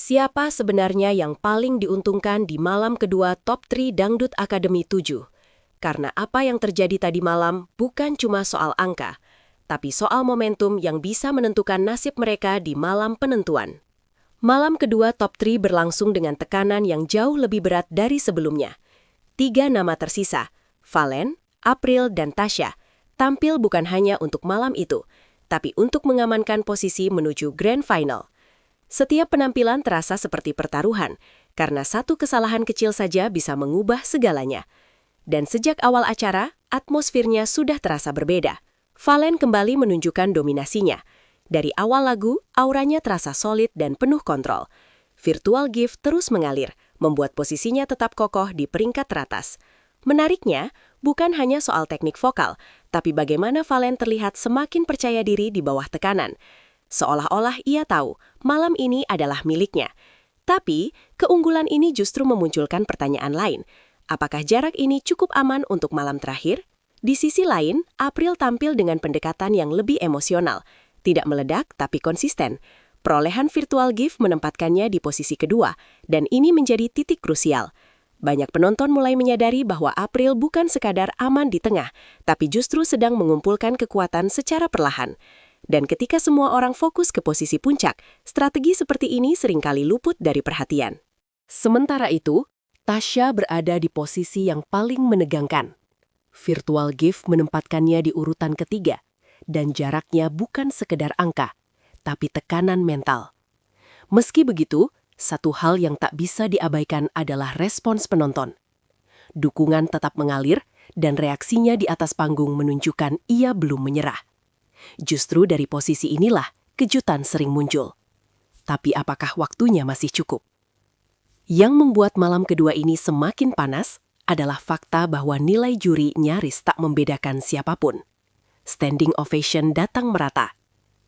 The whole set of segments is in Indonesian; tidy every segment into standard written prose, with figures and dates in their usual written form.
Siapa sebenarnya yang paling diuntungkan di malam kedua Top 3 Dangdut Academy 7? Karena apa yang terjadi tadi malam bukan cuma soal angka, tapi soal momentum yang bisa menentukan nasib mereka di malam penentuan. Malam kedua Top 3 berlangsung dengan tekanan yang jauh lebih berat dari sebelumnya. 3 nama tersisa, Valen, April, dan Tasya, tampil bukan hanya untuk malam itu, tapi untuk mengamankan posisi menuju Grand Final. Setiap penampilan terasa seperti pertaruhan, karena satu kesalahan kecil saja bisa mengubah segalanya. Dan sejak awal acara, atmosfernya sudah terasa berbeda. Valen kembali menunjukkan dominasinya. Dari awal lagu, auranya terasa solid dan penuh kontrol. Virtual gift terus mengalir, membuat posisinya tetap kokoh di peringkat teratas. Menariknya, bukan hanya soal teknik vokal, tapi bagaimana Valen terlihat semakin percaya diri di bawah tekanan. Seolah-olah ia tahu malam ini adalah miliknya. Tapi, keunggulan ini justru memunculkan pertanyaan lain. Apakah jarak ini cukup aman untuk malam terakhir? Di sisi lain, April tampil dengan pendekatan yang lebih emosional. Tidak meledak, tapi konsisten. Perolehan virtual gift menempatkannya di posisi kedua, dan ini menjadi titik krusial. Banyak penonton mulai menyadari bahwa April bukan sekadar aman di tengah, tapi justru sedang mengumpulkan kekuatan secara perlahan. Dan ketika semua orang fokus ke posisi puncak, strategi seperti ini seringkali luput dari perhatian. Sementara itu, Tasya berada di posisi yang paling menegangkan. Virtual gift menempatkannya di urutan ketiga, dan jaraknya bukan sekedar angka, tapi tekanan mental. Meski begitu, satu hal yang tak bisa diabaikan adalah respons penonton. Dukungan tetap mengalir, dan reaksinya di atas panggung menunjukkan ia belum menyerah. Justru dari posisi inilah kejutan sering muncul. Tapi apakah waktunya masih cukup? Yang membuat malam kedua ini semakin panas adalah fakta bahwa nilai juri nyaris tak membedakan siapapun. Standing ovation datang merata.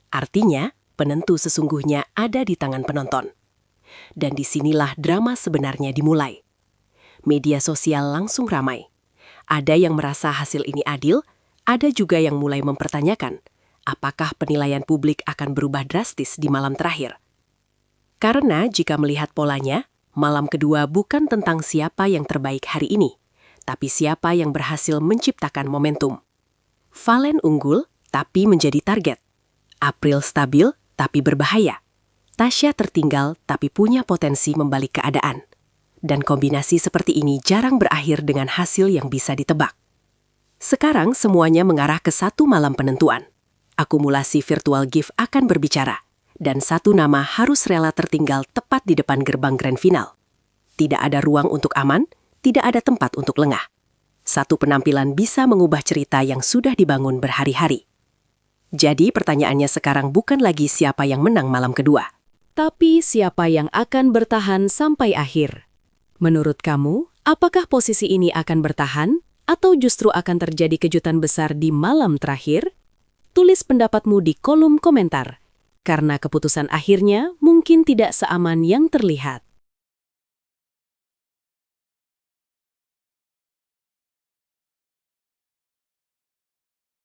Artinya, penentu sesungguhnya ada di tangan penonton. Dan disinilah drama sebenarnya dimulai. Media sosial langsung ramai. Ada yang merasa hasil ini adil, ada juga yang mulai mempertanyakan apakah penilaian publik akan berubah drastis di malam terakhir. Karena jika melihat polanya, malam kedua bukan tentang siapa yang terbaik hari ini, tapi siapa yang berhasil menciptakan momentum. Valen unggul, tapi menjadi target. April stabil, tapi berbahaya. Tasya tertinggal, tapi punya potensi membalik keadaan. Dan kombinasi seperti ini jarang berakhir dengan hasil yang bisa ditebak. Sekarang semuanya mengarah ke satu malam penentuan. Akumulasi virtual gift akan berbicara, dan satu nama harus rela tertinggal tepat di depan gerbang grand final. Tidak ada ruang untuk aman, tidak ada tempat untuk lengah. Satu penampilan bisa mengubah cerita yang sudah dibangun berhari-hari. Jadi pertanyaannya sekarang bukan lagi siapa yang menang malam kedua, tapi siapa yang akan bertahan sampai akhir. Menurut kamu, apakah posisi ini akan bertahan, atau justru akan terjadi kejutan besar di malam terakhir? Tulis pendapatmu di kolom komentar, karena keputusan akhirnya mungkin tidak seaman yang terlihat.